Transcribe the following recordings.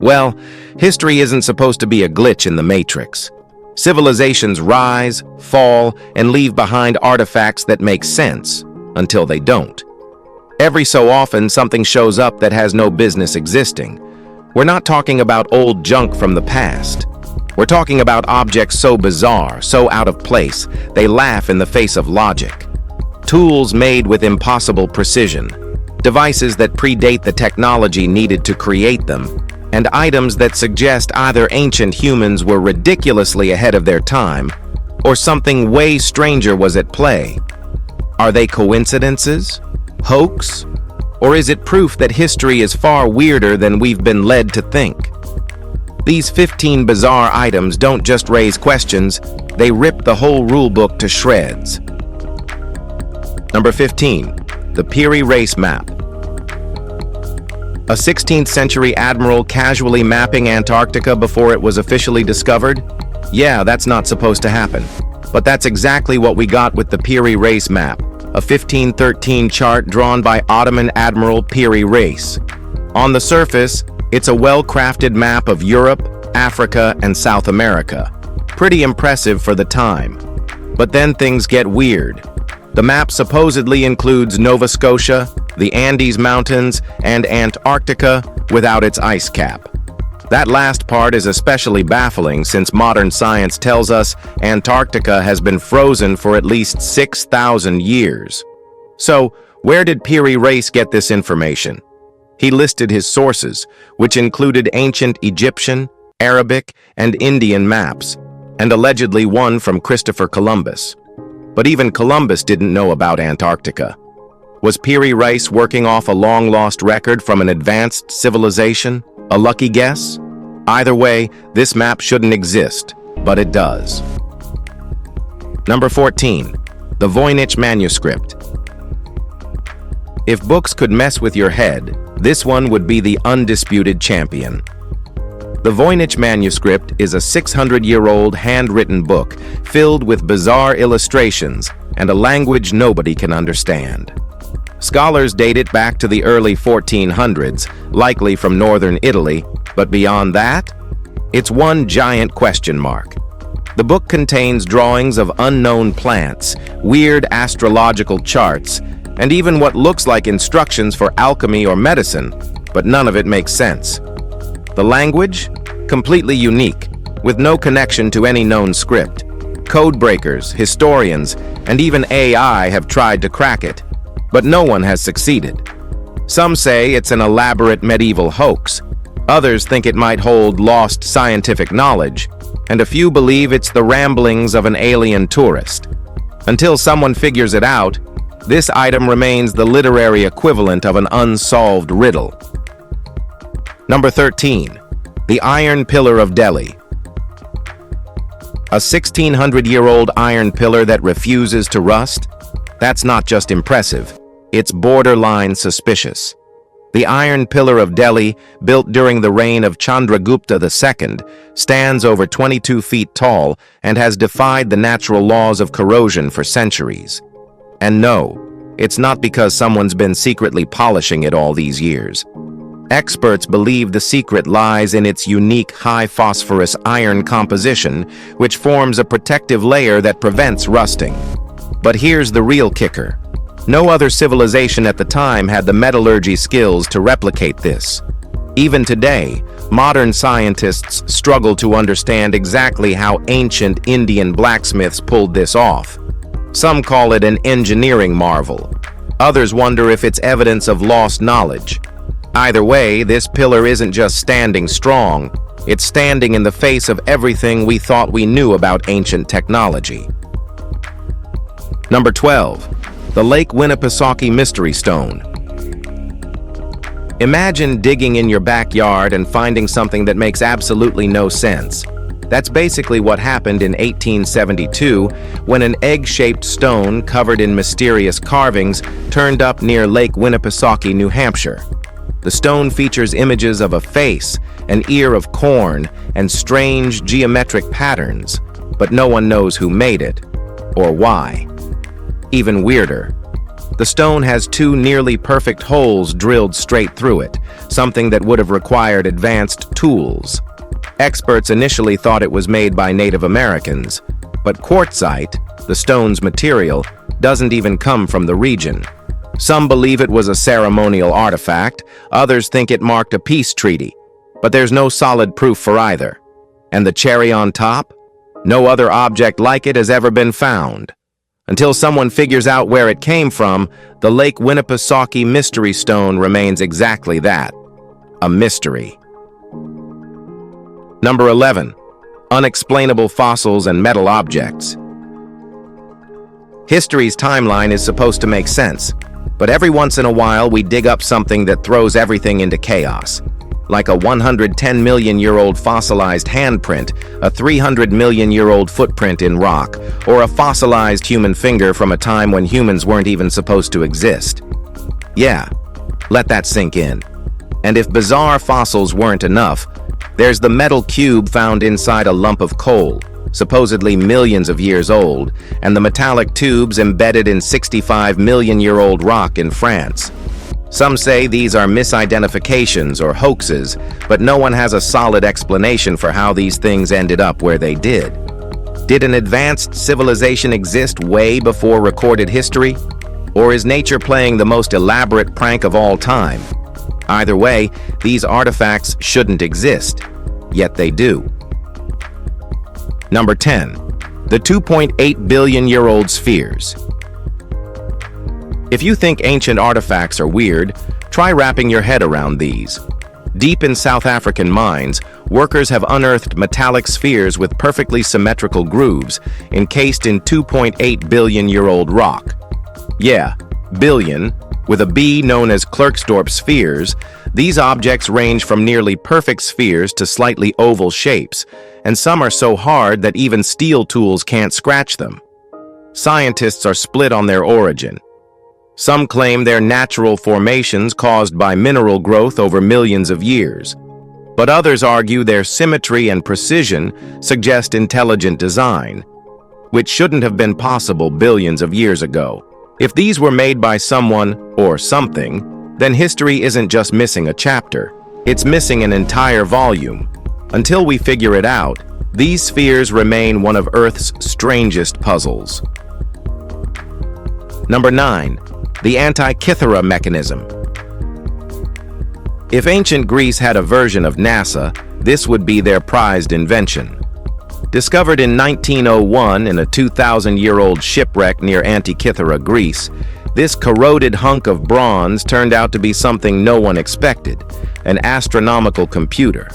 Well, history isn't supposed to be a glitch in the matrix. Civilizations rise, fall, and leave behind artifacts that make sense, until they don't. Every so often, something shows up that has no business existing. We're not talking about old junk from the past. We're talking about objects so bizarre, so out of place, they laugh in the face of logic. Tools made with impossible precision, devices that predate the technology needed to create them, and items that suggest either ancient humans were ridiculously ahead of their time, or something way stranger was at play. Are they coincidences? Hoax? Or is it proof that history is far weirder than we've been led to think? These 15 bizarre items don't just raise questions, they rip the whole rulebook to shreds. Number 15. The Piri Reis map. A 16th century admiral casually mapping Antarctica before it was officially discovered? Yeah, that's not supposed to happen. But that's exactly what we got with the Piri Reis map, a 1513 chart drawn by Ottoman Admiral Piri Reis. On the surface, it's a well-crafted map of Europe, Africa, and South America. Pretty impressive for the time. But then things get weird. The map supposedly includes Nova Scotia, the Andes Mountains, and Antarctica without its ice cap. That last part is especially baffling since modern science tells us Antarctica has been frozen for at least 6,000 years. So, where did Piri Reis get this information? He listed his sources, which included ancient Egyptian, Arabic, and Indian maps, and allegedly one from Christopher Columbus. But even Columbus didn't know about Antarctica. Was Piri Reis working off a long-lost record from an advanced civilization? A lucky guess? Either way, this map shouldn't exist, but it does. Number 14. The Voynich manuscript. If books could mess with your head, this one would be the undisputed champion. The Voynich manuscript is a 600-year-old handwritten book filled with bizarre illustrations and a language nobody can understand. Scholars date it back to the early 1400s, likely from northern Italy, but beyond that, it's one giant question mark. The book contains drawings of unknown plants, weird astrological charts, and even what looks like instructions for alchemy or medicine, but none of it makes sense. The language? Completely unique, with no connection to any known script. Code breakers, historians, and even AI have tried to crack it, but no one has succeeded. Some say it's an elaborate medieval hoax, others think it might hold lost scientific knowledge, and a few believe it's the ramblings of an alien tourist. Until someone figures it out, this item remains the literary equivalent of an unsolved riddle. Number 13. The Iron Pillar of Delhi. A 1600-year-old iron pillar that refuses to rust? That's not just impressive, it's borderline suspicious. The Iron Pillar of Delhi, built during the reign of Chandragupta II, stands over 22 feet tall and has defied the natural laws of corrosion for centuries. And no, it's not because someone's been secretly polishing it all these years. Experts believe the secret lies in its unique high-phosphorus iron composition, which forms a protective layer that prevents rusting. But here's the real kicker. No other civilization at the time had the metallurgy skills to replicate this. Even today, modern scientists struggle to understand exactly how ancient Indian blacksmiths pulled this off. Some call it an engineering marvel. Others wonder if it's evidence of lost knowledge. Either way, this pillar isn't just standing strong, it's standing in the face of everything we thought we knew about ancient technology. Number 12. The Lake Winnipesaukee Mystery Stone. Imagine digging in your backyard and finding something that makes absolutely no sense. That's basically what happened in 1872 when an egg-shaped stone covered in mysterious carvings turned up near Lake Winnipesaukee, New Hampshire. The stone features images of a face, an ear of corn, and strange geometric patterns, but no one knows who made it or why. Even weirder, The stone has two nearly perfect holes drilled straight through it, something that would have required advanced tools. Experts initially thought it was made by Native Americans, but quartzite, the stone's material, doesn't even come from the region. Some believe it was a ceremonial artifact, others think it marked a peace treaty, but there's no solid proof for either. And the cherry on top? No other object like it has ever been found. Until someone figures out where it came from, the Lake Winnipesaukee Mystery Stone remains exactly that, a mystery. Number 11. Unexplainable fossils and metal objects. History's timeline is supposed to make sense, but every once in a while we dig up something that throws everything into chaos. Like a 110-million-year-old fossilized handprint, a 300-million-year-old footprint in rock, or a fossilized human finger from a time when humans weren't even supposed to exist. Yeah, let that sink in. And if bizarre fossils weren't enough, there's the metal cube found inside a lump of coal, supposedly millions of years old, and the metallic tubes embedded in 65-million-year-old rock in France. Some say these are misidentifications or hoaxes, but no one has a solid explanation for how these things ended up where they did. Did an advanced civilization exist way before recorded history? Or is nature playing the most elaborate prank of all time? Either way, these artifacts shouldn't exist, yet they do. Number 10. The 2.8 billion-year-old spheres. If you think ancient artifacts are weird, try wrapping your head around these. Deep in South African mines, workers have unearthed metallic spheres with perfectly symmetrical grooves, encased in 2.8 billion-year-old rock. Yeah, billion, with a B known as Klerksdorp spheres. These objects range from nearly perfect spheres to slightly oval shapes, and some are so hard that even steel tools can't scratch them. Scientists are split on their origin. Some claim they're natural formations caused by mineral growth over millions of years, but others argue their symmetry and precision suggest intelligent design, which shouldn't have been possible billions of years ago. If these were made by someone or something, then history isn't just missing a chapter, it's missing an entire volume. Until we figure it out, these spheres remain one of Earth's strangest puzzles. Number 9. The Antikythera mechanism. If ancient Greece had a version of NASA, this would be their prized invention. Discovered in 1901 in a 2,000-year-old shipwreck near Antikythera, Greece, this corroded hunk of bronze turned out to be something no one expected, an astronomical computer.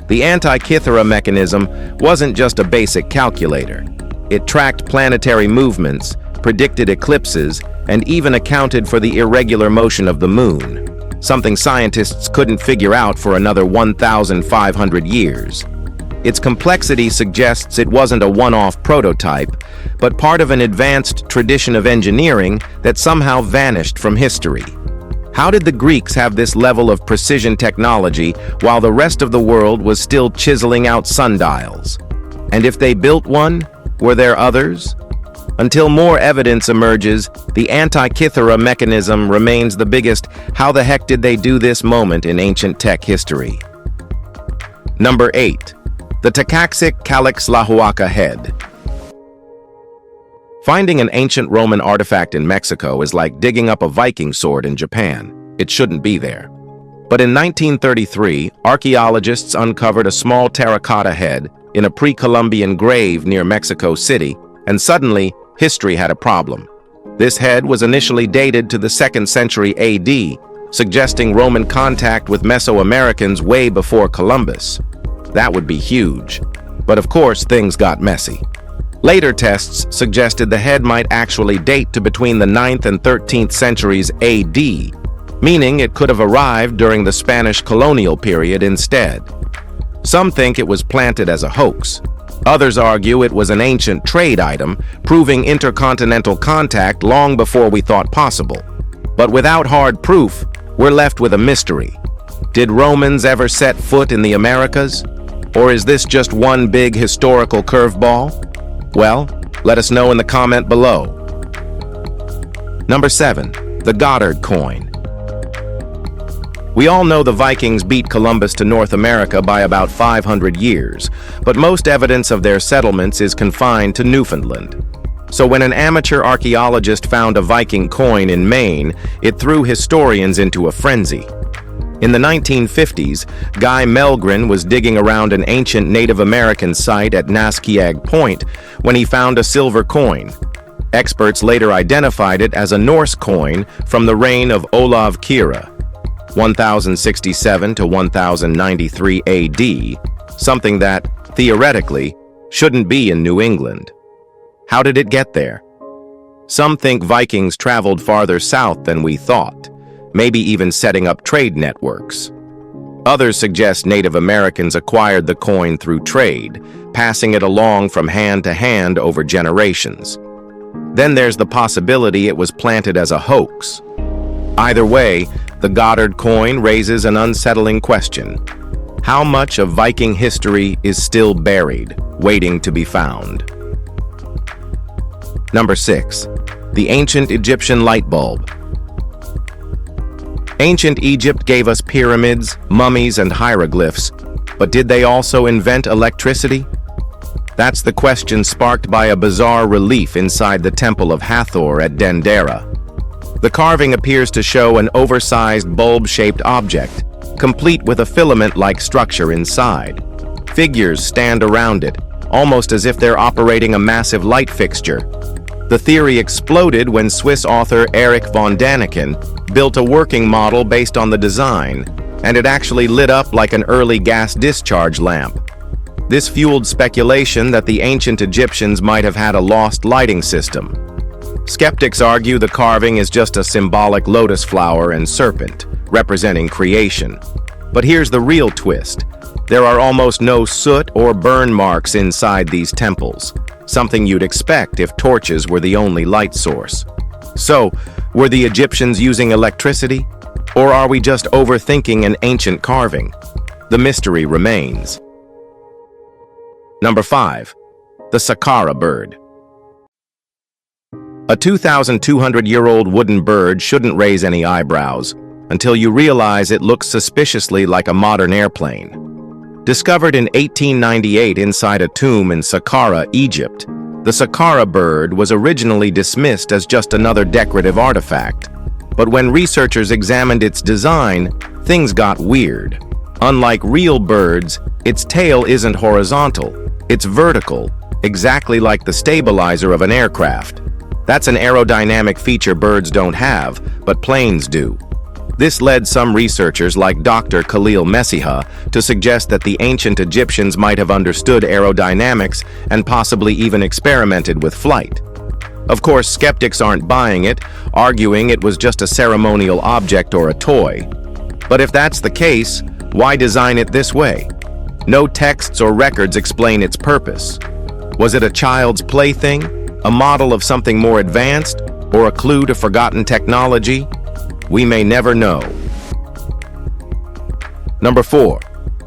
The Antikythera mechanism wasn't just a basic calculator. It tracked planetary movements, predicted eclipses, and even accounted for the irregular motion of the moon, something scientists couldn't figure out for another 1,500 years. Its complexity suggests it wasn't a one-off prototype, but part of an advanced tradition of engineering that somehow vanished from history. How did the Greeks have this level of precision technology while the rest of the world was still chiseling out sundials? And if they built one, were there others? Until more evidence emerges, the Antikythera mechanism remains the biggest "how the heck did they do this" moment in ancient tech history. Number 8. The Tecaxic-Calixtlahuaca head. Finding an ancient Roman artifact in Mexico is like digging up a Viking sword in Japan. It shouldn't be there. But in 1933, archaeologists uncovered a small terracotta head in a pre-Columbian grave near Mexico City, and suddenly, history had a problem. This head was initially dated to the 2nd century AD, suggesting Roman contact with Mesoamericans way before Columbus. That would be huge. But of course, things got messy. Later tests suggested the head might actually date to between the 9th and 13th centuries AD, meaning it could have arrived during the Spanish colonial period instead. Some think it was planted as a hoax. Others argue it was an ancient trade item, proving intercontinental contact long before we thought possible. But without hard proof, we're left with a mystery. Did Romans ever set foot in the Americas? Or is this just one big historical curveball? Well, let us know in the comment below. Number 7. The Goddard coin. We all know the Vikings beat Columbus to North America by about 500 years, but most evidence of their settlements is confined to Newfoundland. So when an amateur archaeologist found a Viking coin in Maine, it threw historians into a frenzy. In the 1950s, Guy Melgren was digging around an ancient Native American site at Naskiag Point when he found a silver coin. Experts later identified it as a Norse coin from the reign of Olav Kyrre, 1067 to 1093 AD, something that, theoretically, shouldn't be in New England. How did it get there? Some think Vikings traveled farther south than we thought, maybe even setting up trade networks. Others suggest Native Americans acquired the coin through trade, passing it along from hand to hand over generations. Then there's the possibility it was planted as a hoax. Either way, the Goddard coin raises an unsettling question. How much of Viking history is still buried, waiting to be found? Number 6. The ancient Egyptian light bulb. Ancient Egypt gave us pyramids, mummies, and hieroglyphs, but did they also invent electricity? That's the question sparked by a bizarre relief inside the Temple of Hathor at Dendera. The carving appears to show an oversized bulb-shaped object, complete with a filament-like structure inside. Figures stand around it, almost as if they're operating a massive light fixture. The theory exploded when Swiss author Erich von Däniken built a working model based on the design, and it actually lit up like an early gas discharge lamp. This fueled speculation that the ancient Egyptians might have had a lost lighting system. Skeptics argue the carving is just a symbolic lotus flower and serpent, representing creation. But here's the real twist. There are almost no soot or burn marks inside these temples, something you'd expect if torches were the only light source. So, were the Egyptians using electricity? Or are we just overthinking an ancient carving? The mystery remains. Number 5. The Saqqara bird. A 2,200-year-old wooden bird shouldn't raise any eyebrows until you realize it looks suspiciously like a modern airplane. Discovered in 1898 inside a tomb in Saqqara, Egypt, the Saqqara bird was originally dismissed as just another decorative artifact. But when researchers examined its design, things got weird. Unlike real birds, its tail isn't horizontal, it's vertical, exactly like the stabilizer of an aircraft. That's an aerodynamic feature birds don't have, but planes do. This led some researchers like Dr. Khalil Messiha to suggest that the ancient Egyptians might have understood aerodynamics and possibly even experimented with flight. Of course, skeptics aren't buying it, arguing it was just a ceremonial object or a toy. But if that's the case, why design it this way? No texts or records explain its purpose. Was it a child's plaything, a model of something more advanced, or a clue to forgotten technology? We may never know. Number 4.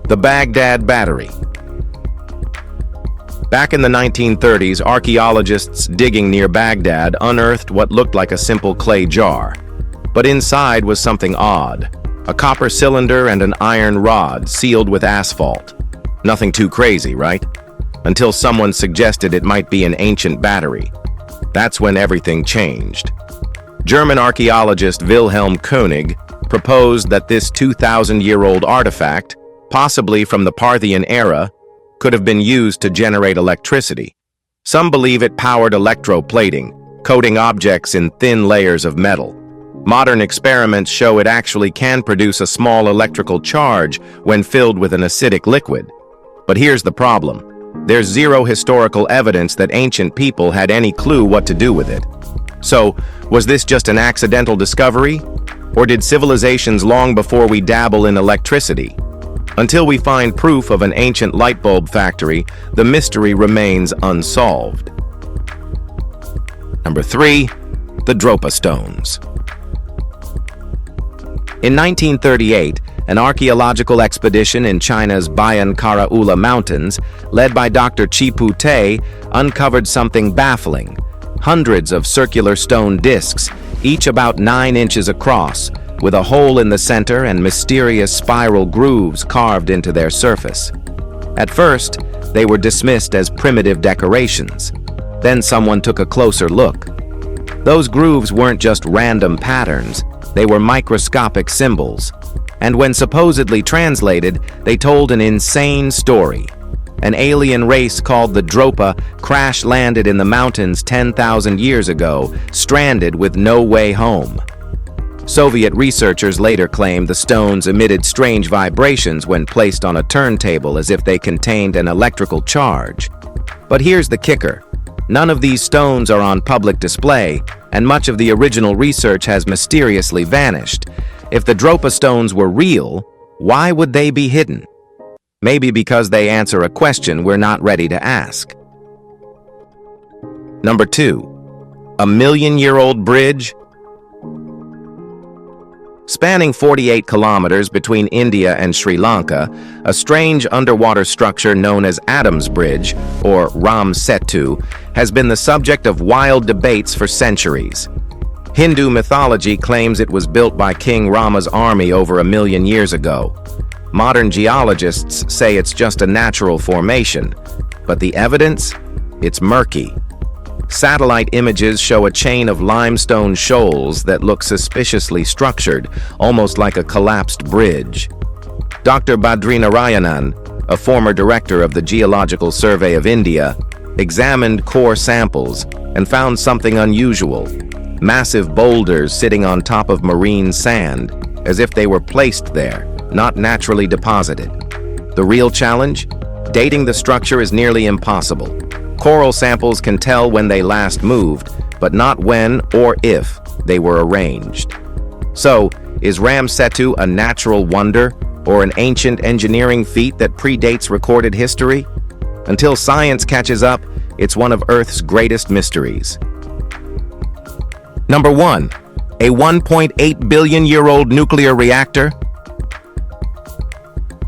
The Baghdad Battery. Back in the 1930s, archaeologists digging near Baghdad unearthed what looked like a simple clay jar. But inside was something odd. A copper cylinder and an iron rod sealed with asphalt. Nothing too crazy, right? Until someone suggested it might be an ancient battery. That's when everything changed. German archaeologist Wilhelm Koenig proposed that this 2,000-year-old artifact, possibly from the Parthian era, could have been used to generate electricity. Some believe it powered electroplating, coating objects in thin layers of metal. Modern experiments show it actually can produce a small electrical charge when filled with an acidic liquid. But here's the problem. There's zero historical evidence that ancient people had any clue what to do with it. So, was this just an accidental discovery? Or did civilizations long before we dabble in electricity? Until we find proof of an ancient light bulb factory, the mystery remains unsolved. Number 3. The Dropa stones. In 1938, an archaeological expedition in China's Bayan Karaula Mountains, led by Dr. Chipu Te, uncovered something baffling. Hundreds of circular stone discs, each about 9 inches across, with a hole in the center and mysterious spiral grooves carved into their surface. At first, they were dismissed as primitive decorations. Then someone took a closer look. Those grooves weren't just random patterns, they were microscopic symbols. And when supposedly translated, they told an insane story. An alien race called the Dropa crash-landed in the mountains 10,000 years ago, stranded with no way home. Soviet researchers later claimed the stones emitted strange vibrations when placed on a turntable as if they contained an electrical charge. But here's the kicker. None of these stones are on public display, and much of the original research has mysteriously vanished. If the Dropa stones were real, why would they be hidden? Maybe because they answer a question we're not ready to ask. Number 2. A million-year-old bridge? Spanning 48 kilometers between India and Sri Lanka, a strange underwater structure known as Adam's Bridge, or Ram Setu, has been the subject of wild debates for centuries. Hindu mythology claims it was built by King Rama's army over 1 million years ago. Modern geologists say it's just a natural formation, but the evidence? It's murky. Satellite images show a chain of limestone shoals that look suspiciously structured, almost like a collapsed bridge. Dr. Badrinarayanan, a former director of the Geological Survey of India, examined core samples and found something unusual. Massive boulders sitting on top of marine sand, as if they were placed there, not naturally deposited. The real challenge? Dating the structure is nearly impossible. Coral samples can tell when they last moved, but not when or if they were arranged. So, is Ram Setu a natural wonder or an ancient engineering feat that predates recorded history? Until science catches up, it's one of Earth's greatest mysteries. Number 1. A 1.8 billion-year-old nuclear reactor?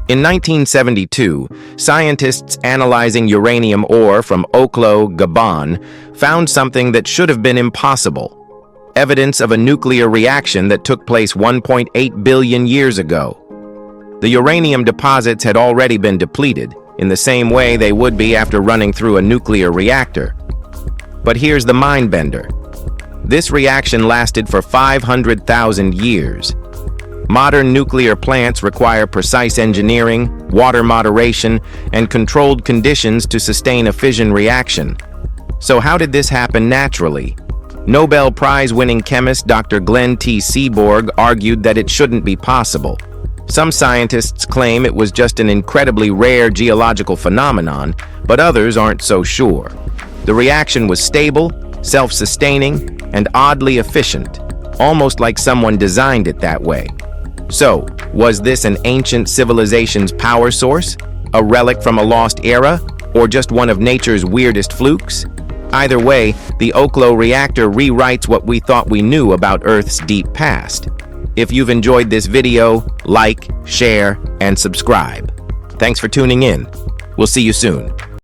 In 1972, scientists analyzing uranium ore from Oklo, Gabon, found something that should have been impossible: evidence of a nuclear reaction that took place 1.8 billion years ago. The uranium deposits had already been depleted, in the same way they would be after running through a nuclear reactor. But here's the mind-bender. This reaction lasted for 500,000 years. Modern nuclear plants require precise engineering, water moderation, and controlled conditions to sustain a fission reaction. So how did this happen naturally? Nobel Prize-winning chemist Dr. Glenn T. Seaborg argued that it shouldn't be possible. Some scientists claim it was just an incredibly rare geological phenomenon, but others aren't so sure. The reaction was stable, self-sustaining, and oddly efficient, almost like someone designed it that way. So, was this an ancient civilization's power source, a relic from a lost era, or just one of nature's weirdest flukes? Either way, the Oklo reactor rewrites what we thought we knew about Earth's deep past. If you've enjoyed this video, like, share, and subscribe. Thanks for tuning in. We'll see you soon.